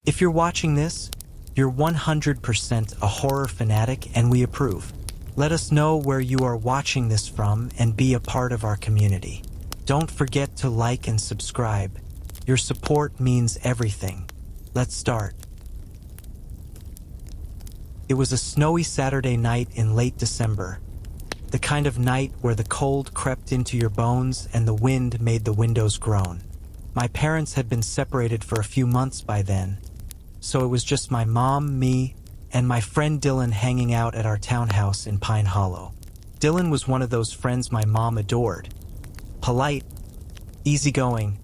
If you're watching this, you're 100% a horror fanatic and we approve. Let us know where you are watching this from and be a part of our community. Don't forget to like and subscribe. Your support means everything. Let's start. It was a snowy Saturday night in late December. The kind of night where the cold crept into your bones and the wind made the windows groan. My parents had been separated for a few months by then, so it was just my mom, me, and my friend Dylan hanging out at our townhouse in Pine Hollow. Dylan was one of those friends my mom adored. Polite, easygoing,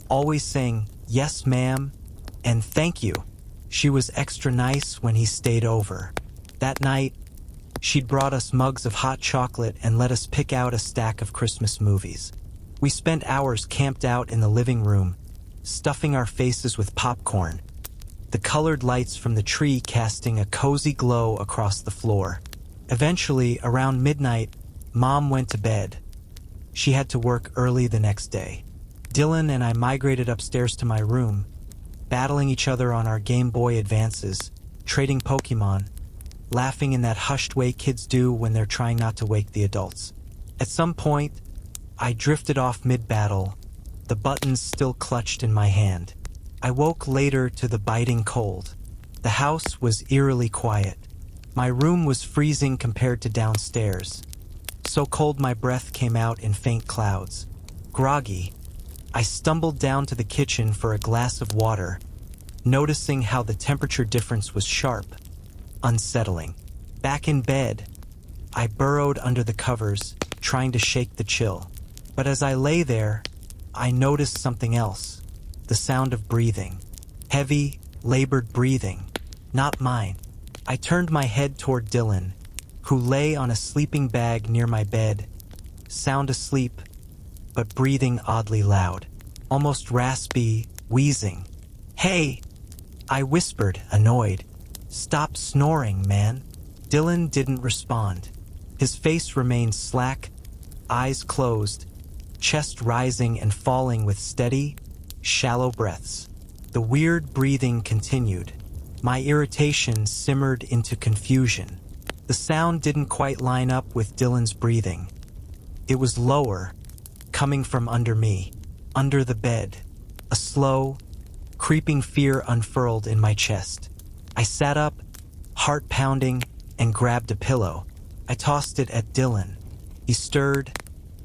always saying, "Yes, ma'am," and "Thank you." She was extra nice when he stayed over. That night, she'd brought us mugs of hot chocolate and let us pick out a stack of Christmas movies. We spent hours camped out in the living room, stuffing our faces with popcorn, the colored lights from the tree casting a cozy glow across the floor. Eventually, around midnight, Mom went to bed. She had to work early the next day. Dylan and I migrated upstairs to my room, battling each other on our Game Boy Advances, trading Pokemon, laughing in that hushed way kids do when they're trying not to wake the adults. At some point, I drifted off mid-battle, the buttons still clutched in my hand. I woke later to the biting cold. The house was eerily quiet. My room was freezing compared to downstairs. So cold my breath came out in faint clouds. Groggy, I stumbled down to the kitchen for a glass of water, noticing how the temperature difference was sharp, unsettling. Back in bed, I burrowed under the covers, trying to shake the chill. But as I lay there, I noticed something else. The sound of breathing. Heavy, labored breathing. Not mine. I turned my head toward Dylan, who lay on a sleeping bag near my bed, sound asleep, but breathing oddly loud. Almost raspy, wheezing. "Hey!" I whispered, annoyed. "Stop snoring, man." Dylan didn't respond. His face remained slack, eyes closed, chest rising and falling with steady, shallow breaths. The weird breathing continued. My irritation simmered into confusion. The sound didn't quite line up with Dylan's breathing. It was lower, coming from under me, under the bed. A slow, creeping fear unfurled in my chest. I sat up, heart pounding, and grabbed a pillow. I tossed it at Dylan. He stirred,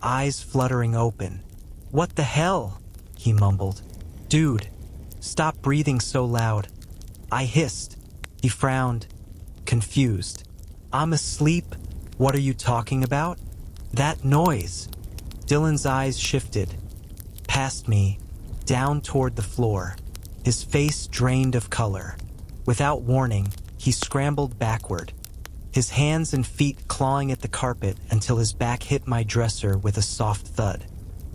eyes fluttering open. "What the hell?" he mumbled. "Dude, stop breathing so loud." I hissed. He frowned, confused. "I'm asleep. What are you talking about?" "That noise." Dylan's eyes shifted, past me, down toward the floor, his face drained of color. Without warning, he scrambled backward, his hands and feet clawing at the carpet until his back hit my dresser with a soft thud.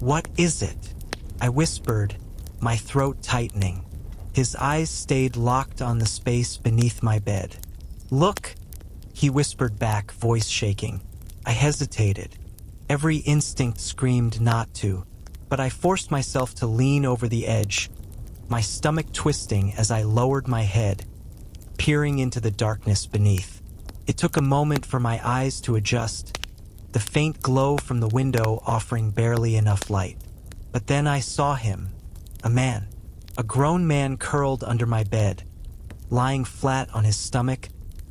"What is it?" I whispered, my throat tightening. His eyes stayed locked on the space beneath my bed. "Look," he whispered back, voice shaking. I hesitated. Every instinct screamed not to, but I forced myself to lean over the edge, my stomach twisting as I lowered my head, peering into the darkness beneath. It took a moment for my eyes to adjust, the faint glow from the window offering barely enough light. But then I saw him, a man, a grown man curled under my bed, lying flat on his stomach,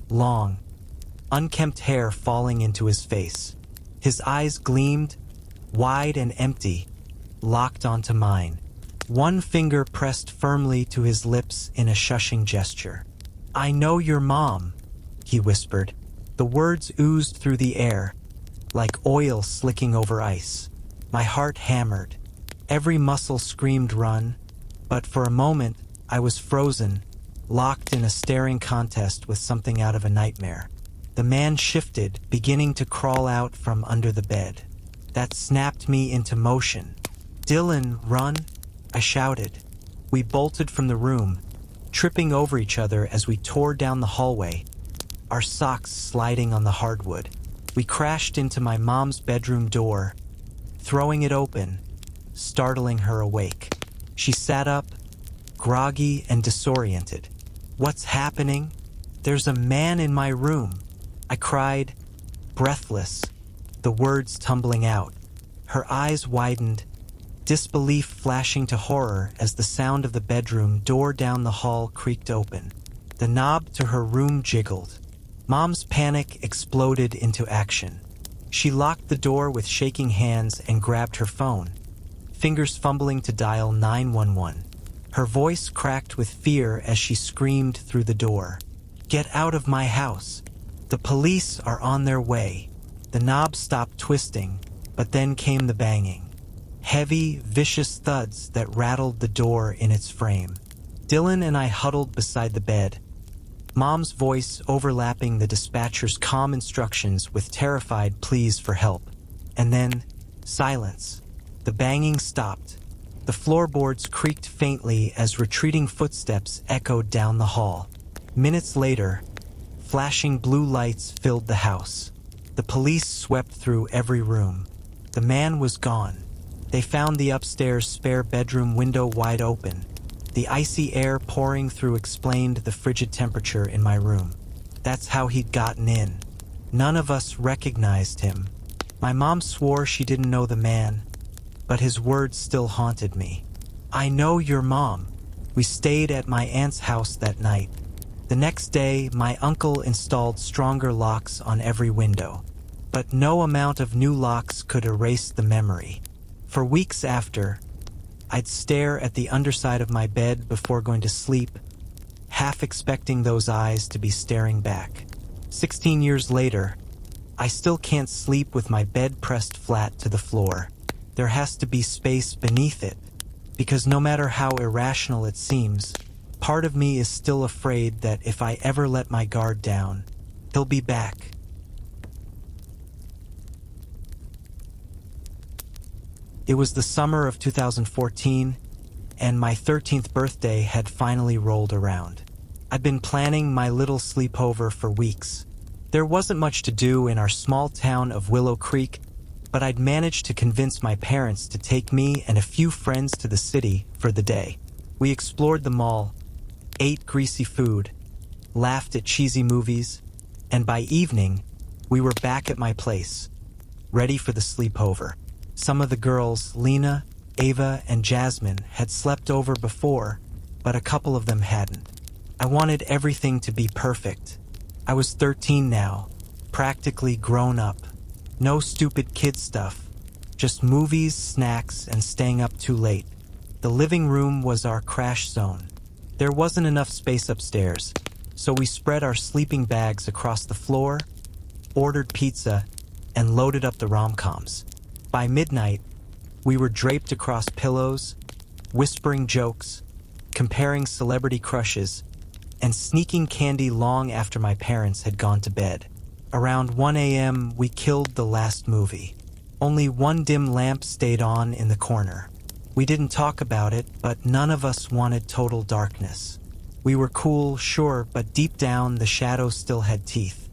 long, unkempt hair falling into his face. His eyes gleamed, wide and empty, locked onto mine. One finger pressed firmly to his lips in a shushing gesture. "I know your mom," he whispered. The words oozed through the air, like oil slicking over ice. My heart hammered. Every muscle screamed run, but for a moment I was frozen, locked in a staring contest with something out of a nightmare. The man shifted, beginning to crawl out from under the bed. That snapped me into motion. "Dylan, run!" I shouted. We bolted from the room, tripping over each other as we tore down the hallway, our socks sliding on the hardwood. We crashed into my mom's bedroom door, throwing it open, startling her awake. She sat up, groggy and disoriented. What's happening? There's a man in my room. I cried, breathless, the words tumbling out. Her eyes widened, disbelief flashing to horror as the sound of the bedroom door down the hall creaked open. The knob to her room jiggled. Mom's panic exploded into action. She locked the door with shaking hands and grabbed her phone, fingers fumbling to dial 911. Her voice cracked with fear as she screamed through the door. "Get out of my house. The police are on their way." The knob stopped twisting, but then came the banging. Heavy, vicious thuds that rattled the door in its frame. Dylan and I huddled beside the bed, Mom's voice overlapping the dispatcher's calm instructions with terrified pleas for help. And then, silence. The banging stopped. The floorboards creaked faintly as retreating footsteps echoed down the hall. Minutes later, flashing blue lights filled the house. The police swept through every room. The man was gone. They found the upstairs spare bedroom window wide open. The icy air pouring through explained the frigid temperature in my room. That's how he'd gotten in. None of us recognized him. My mom swore she didn't know the man, but his words still haunted me. "I know your mom. We stayed at my aunt's house that night." The next day, my uncle installed stronger locks on every window, but no amount of new locks could erase the memory. For weeks after, I'd stare at the underside of my bed before going to sleep, half expecting those eyes to be staring back. 16 years later, I still can't sleep with my bed pressed flat to the floor. There has to be space beneath it, because no matter how irrational it seems, part of me is still afraid that if I ever let my guard down, he'll be back. It was the summer of 2014, and my 13th birthday had finally rolled around. I'd been planning my little sleepover for weeks. There wasn't much to do in our small town of Willow Creek, but I'd managed to convince my parents to take me and a few friends to the city for the day. We explored the mall, ate greasy food, laughed at cheesy movies, and by evening, we were back at my place, ready for the sleepover. Some of the girls, Lena, Ava, and Jasmine, had slept over before, but a couple of them hadn't. I wanted everything to be perfect. I was 13 now, practically grown up. No stupid kid stuff, just movies, snacks, and staying up too late. The living room was our crash zone. There wasn't enough space upstairs, so we spread our sleeping bags across the floor, ordered pizza, and loaded up the rom-coms. By midnight, we were draped across pillows, whispering jokes, comparing celebrity crushes, and sneaking candy long after my parents had gone to bed. Around 1 a.m., we killed the last movie. Only one dim lamp stayed on in the corner. We didn't talk about it, but none of us wanted total darkness. We were cool, sure, but deep down the shadows still had teeth.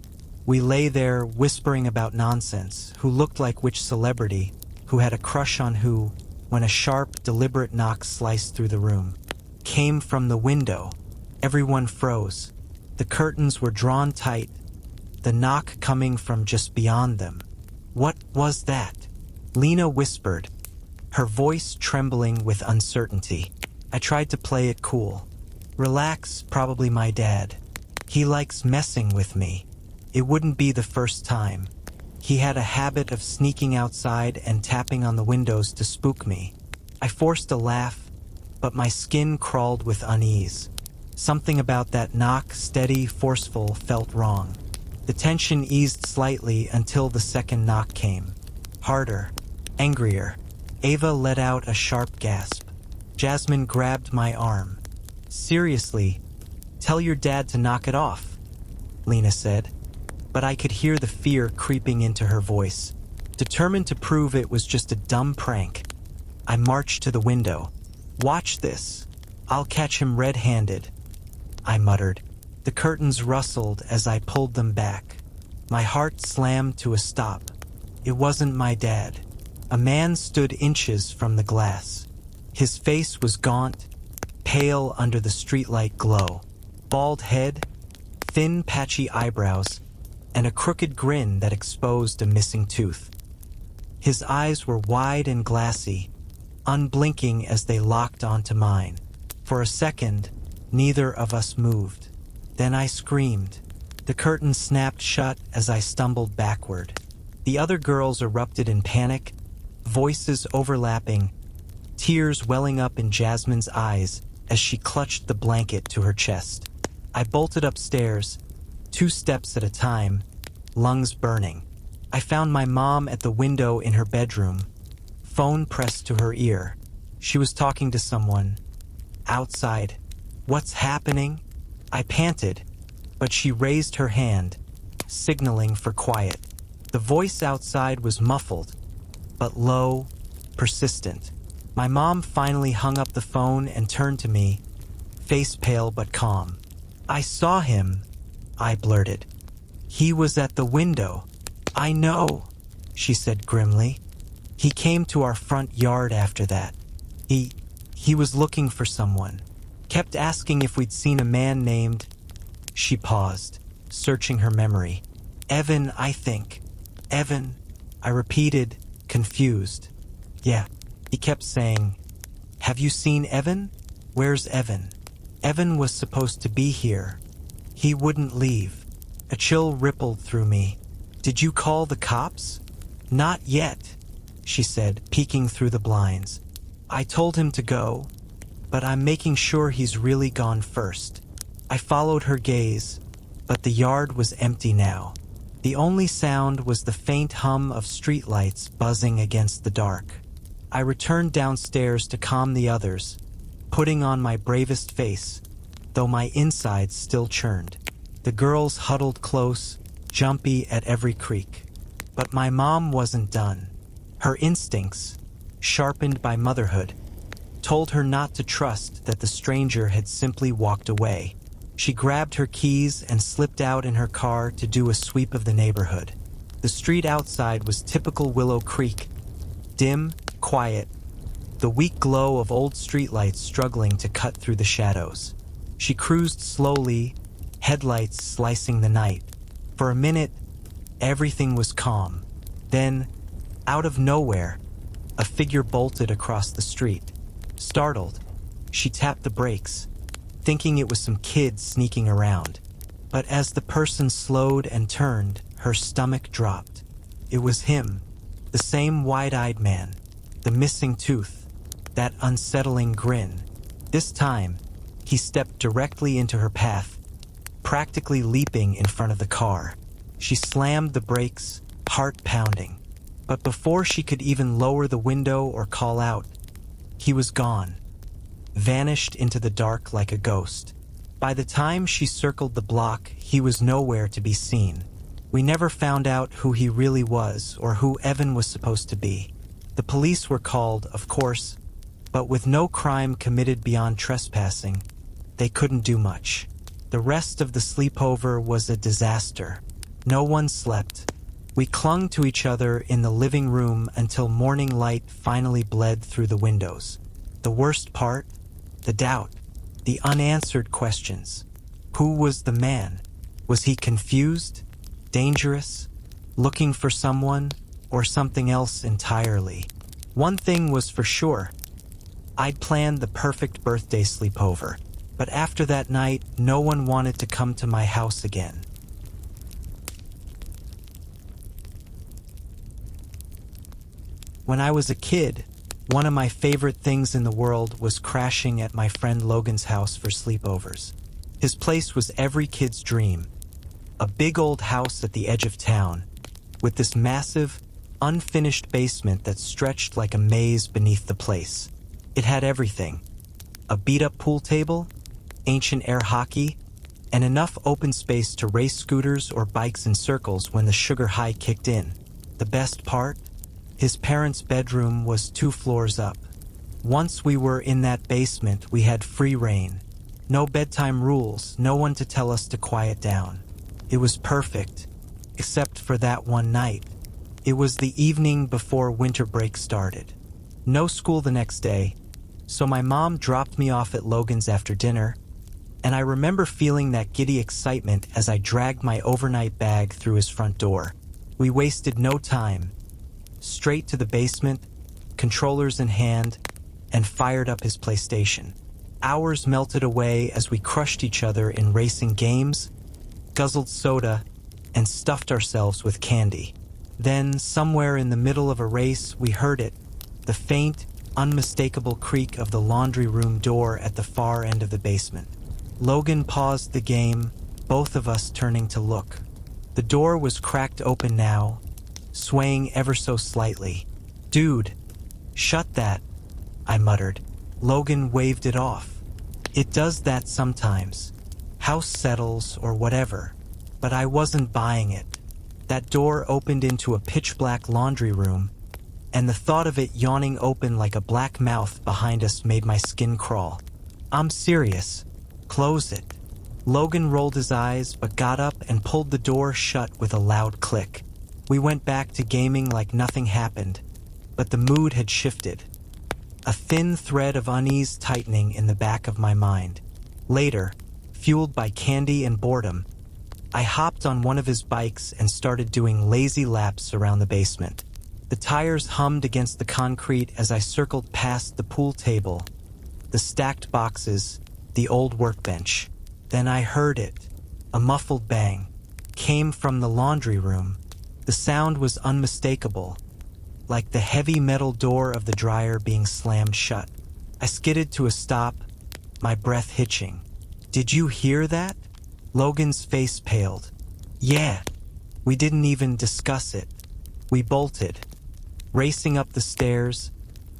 We lay there whispering about nonsense, who looked like which celebrity, who had a crush on who, when a sharp, deliberate knock sliced through the room. Came from the window. Everyone froze. The curtains were drawn tight, the knock coming from just beyond them. "What was that?" Lena whispered, her voice trembling with uncertainty. I tried to play it cool. "Relax, probably my dad. He likes messing with me. It wouldn't be the first time. He had a habit of sneaking outside and tapping on the windows to spook me." I forced a laugh, but my skin crawled with unease. Something about that knock, steady, forceful, felt wrong. The tension eased slightly until the second knock came. Harder, angrier. Ava let out a sharp gasp. Jasmine grabbed my arm. "Seriously, tell your dad to knock it off," Lena said. But I could hear the fear creeping into her voice. Determined to prove it was just a dumb prank, I marched to the window. "Watch this. I'll catch him red-handed," I muttered. The curtains rustled as I pulled them back. My heart slammed to a stop. It wasn't my dad. A man stood inches from the glass. His face was gaunt, pale under the streetlight glow. bald head, thin, patchy eyebrows, and a crooked grin that exposed a missing tooth. His eyes were wide and glassy, unblinking as they locked onto mine. For a second, neither of us moved. Then I screamed. The curtain snapped shut as I stumbled backward. The other girls erupted in panic, voices overlapping, tears welling up in Jasmine's eyes as she clutched the blanket to her chest. I bolted upstairs, 2 steps at a time, lungs burning. I found my mom at the window in her bedroom, phone pressed to her ear. She was talking to someone. Outside. "What's happening?" I panted, but she raised her hand, signaling for quiet. The voice outside was muffled, but low, persistent. My mom finally hung up the phone and turned to me, face pale but calm. "I saw him," I blurted. "He was at the window." "I know," she said grimly. "He came to our front yard after that. He was looking for someone. Kept asking if we'd seen a man named..." She paused, searching her memory. "Evan, I think." "Evan," I repeated, confused. "Yeah," he kept saying. "Have you seen Evan? Where's Evan? Evan was supposed to be here. He wouldn't leave." A chill rippled through me. "Did you call the cops?" "Not yet," she said, peeking through the blinds. "I told him to go, but I'm making sure he's really gone first." I followed her gaze, but the yard was empty now. The only sound was the faint hum of streetlights buzzing against the dark. I returned downstairs to calm the others, putting on my bravest face, though my insides still churned. The girls huddled close, jumpy at every creak. But my mom wasn't done. Her instincts, sharpened by motherhood, told her not to trust that the stranger had simply walked away. She grabbed her keys and slipped out in her car to do a sweep of the neighborhood. The street outside was typical Willow Creek, dim, quiet, the weak glow of old streetlights struggling to cut through the shadows. She cruised slowly, headlights slicing the night. For a minute, everything was calm. Then, out of nowhere, a figure bolted across the street. Startled, she tapped the brakes, thinking it was some kid sneaking around. But as the person slowed and turned, her stomach dropped. It was him, the same wide-eyed man, the missing tooth, that unsettling grin. This time, he stepped directly into her path, practically leaping in front of the car. She slammed the brakes, heart pounding. But before she could even lower the window or call out, he was gone, vanished into the dark like a ghost. By the time she circled the block, he was nowhere to be seen. We never found out who he really was or who Evan was supposed to be. The police were called, of course, but with no crime committed beyond trespassing, they couldn't do much. The rest of the sleepover was a disaster. No one slept. We clung to each other in the living room until morning light finally bled through the windows. The worst part? The doubt. The unanswered questions. Who was the man? Was he confused? Dangerous? Looking for someone? Or something else entirely? One thing was for sure. I'd planned the perfect birthday sleepover, but after that night, no one wanted to come to my house again. When I was a kid, one of my favorite things in the world was crashing at my friend Logan's house for sleepovers. His place was every kid's dream. A big old house at the edge of town, with this massive, unfinished basement that stretched like a maze beneath the place. It had everything. A beat-up pool table, ancient air hockey, and enough open space to race scooters or bikes in circles when the sugar high kicked in. The best part? His parents' bedroom was 2 floors up. Once we were in that basement, we had free reign. No bedtime rules, no one to tell us to quiet down. It was perfect, except for that one night. It was the evening before winter break started. No school the next day, so my mom dropped me off at Logan's after dinner, and I remember feeling that giddy excitement as I dragged my overnight bag through his front door. We wasted no time. Straight to the basement, controllers in hand, and fired up his PlayStation. Hours melted away as we crushed each other in racing games, guzzled soda, and stuffed ourselves with candy. Then, somewhere in the middle of a race, we heard it, the faint, unmistakable creak of the laundry room door at the far end of the basement. Logan paused the game, both of us turning to look. The door was cracked open now, swaying ever so slightly. "Dude, shut that," I muttered. Logan waved it off. "It does that sometimes. House settles or whatever." But I wasn't buying it. That door opened into a pitch-black laundry room, and the thought of it yawning open like a black mouth behind us made my skin crawl. "I'm serious. Close it." Logan rolled his eyes but got up and pulled the door shut with a loud click. We went back to gaming like nothing happened, but the mood had shifted. A thin thread of unease tightening in the back of my mind. Later, fueled by candy and boredom, I hopped on one of his bikes and started doing lazy laps around the basement. The tires hummed against the concrete as I circled past the pool table, the stacked boxes, the old workbench. Then I heard it. A muffled bang came from the laundry room. The sound was unmistakable, like the heavy metal door of the dryer being slammed shut. I skidded to a stop, my breath hitching. "Did you hear that?" Logan's face paled. "Yeah." We didn't even discuss it. We bolted, racing up the stairs,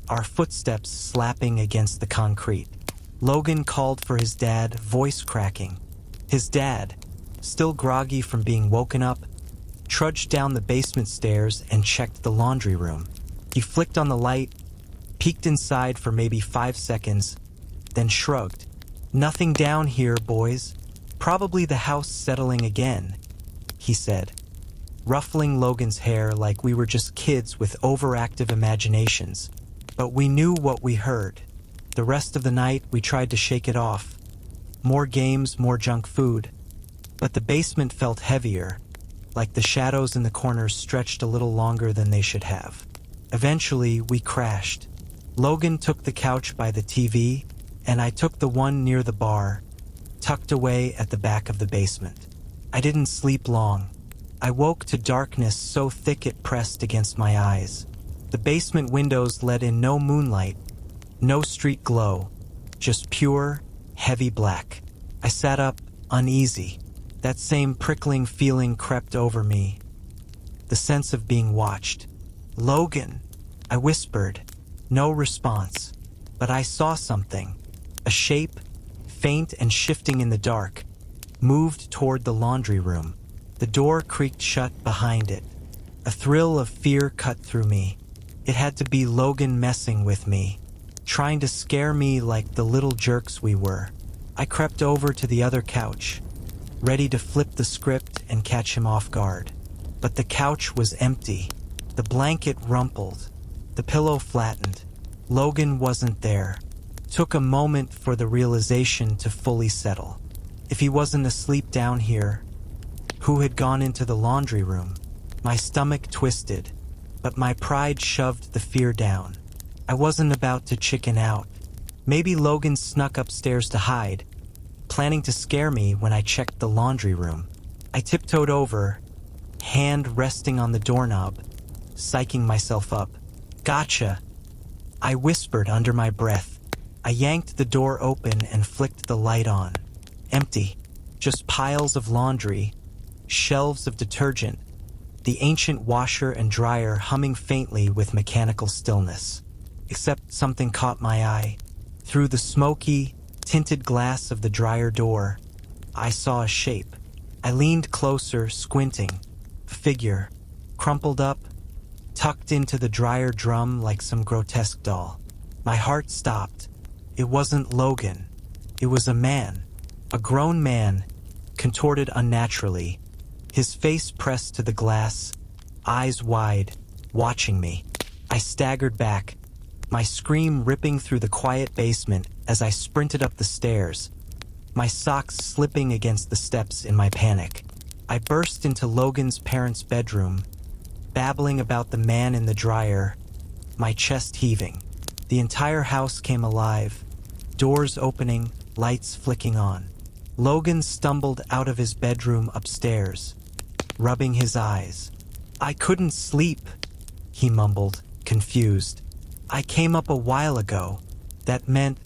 our footsteps slapping against the concrete. Logan called for his dad, voice cracking. His dad, still groggy from being woken up, trudged down the basement stairs and checked the laundry room. He flicked on the light, peeked inside for maybe 5 seconds, then shrugged. "Nothing down here, boys. Probably the house settling again," he said, ruffling Logan's hair like we were just kids with overactive imaginations. But we knew what we heard. The rest of the night we tried to shake it off. More games, more junk food. But the basement felt heavier, like the shadows in the corners stretched a little longer than they should have. Eventually, we crashed. Logan took the couch by the TV, and I took the one near the bar, tucked away at the back of the basement. I didn't sleep long. I woke to darkness so thick it pressed against my eyes. The basement windows let in no moonlight, no street glow, just pure, heavy black. I sat up, uneasy. That same prickling feeling crept over me, the sense of being watched. "Logan," I whispered. No response. But I saw something. A shape, faint and shifting in the dark, moved toward the laundry room. The door creaked shut behind it. A thrill of fear cut through me. It had to be Logan messing with me, trying to scare me like the little jerks we were. I crept over to the other couch, ready to flip the script and catch him off guard. But the couch was empty. The blanket rumpled. The pillow flattened. Logan wasn't there. Took a moment for the realization to fully settle. If he wasn't asleep down here, who had gone into the laundry room? My stomach twisted, but my pride shoved the fear down. I wasn't about to chicken out. Maybe Logan snuck upstairs to hide, planning to scare me when I checked the laundry room. I tiptoed over, hand resting on the doorknob, psyching myself up. "Gotcha," I whispered under my breath. I yanked the door open and flicked the light on. Empty. Just piles of laundry, shelves of detergent, the ancient washer and dryer humming faintly with mechanical stillness. Except something caught my eye. Through the smoky, tinted glass of the dryer door, I saw a shape. I leaned closer, squinting. A figure, crumpled up, tucked into the dryer drum like some grotesque doll. My heart stopped. It wasn't Logan. It was a man. A grown man, contorted unnaturally, his face pressed to the glass, eyes wide, watching me. I staggered back, my scream ripping through the quiet basement as I sprinted up the stairs, my socks slipping against the steps in my panic. I burst into Logan's parents' bedroom, babbling about the man in the dryer, my chest heaving. The entire house came alive, doors opening, lights flicking on. Logan stumbled out of his bedroom upstairs, rubbing his eyes. "I couldn't sleep," he mumbled, confused. "I came up a while ago. That meant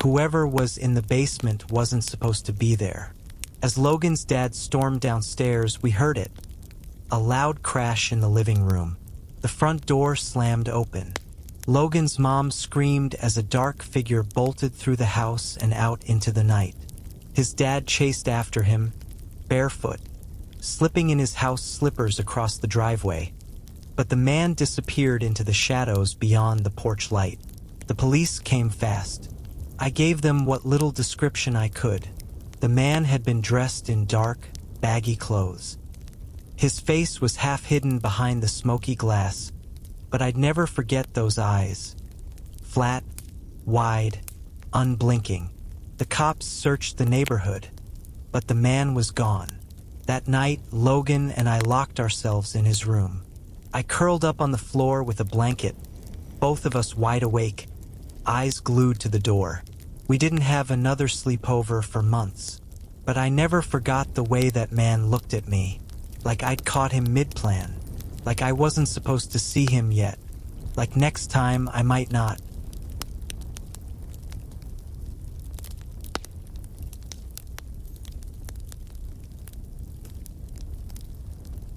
whoever was in the basement wasn't supposed to be there." As Logan's dad stormed downstairs, we heard it. A loud crash in the living room. The front door slammed open. Logan's mom screamed as a dark figure bolted through the house and out into the night. His dad chased after him, barefoot, slipping in his house slippers across the driveway. But the man disappeared into the shadows beyond the porch light. The police came fast. I gave them what little description I could. The man had been dressed in dark, baggy clothes. His face was half hidden behind the smoky glass, but I'd never forget those eyes. Flat, wide, unblinking. The cops searched the neighborhood, but the man was gone. That night, Logan and I locked ourselves in his room. I curled up on the floor with a blanket, both of us wide awake, eyes glued to the door. We didn't have another sleepover for months, but I never forgot the way that man looked at me, like I'd caught him mid-plan, like I wasn't supposed to see him yet, like next time I might not.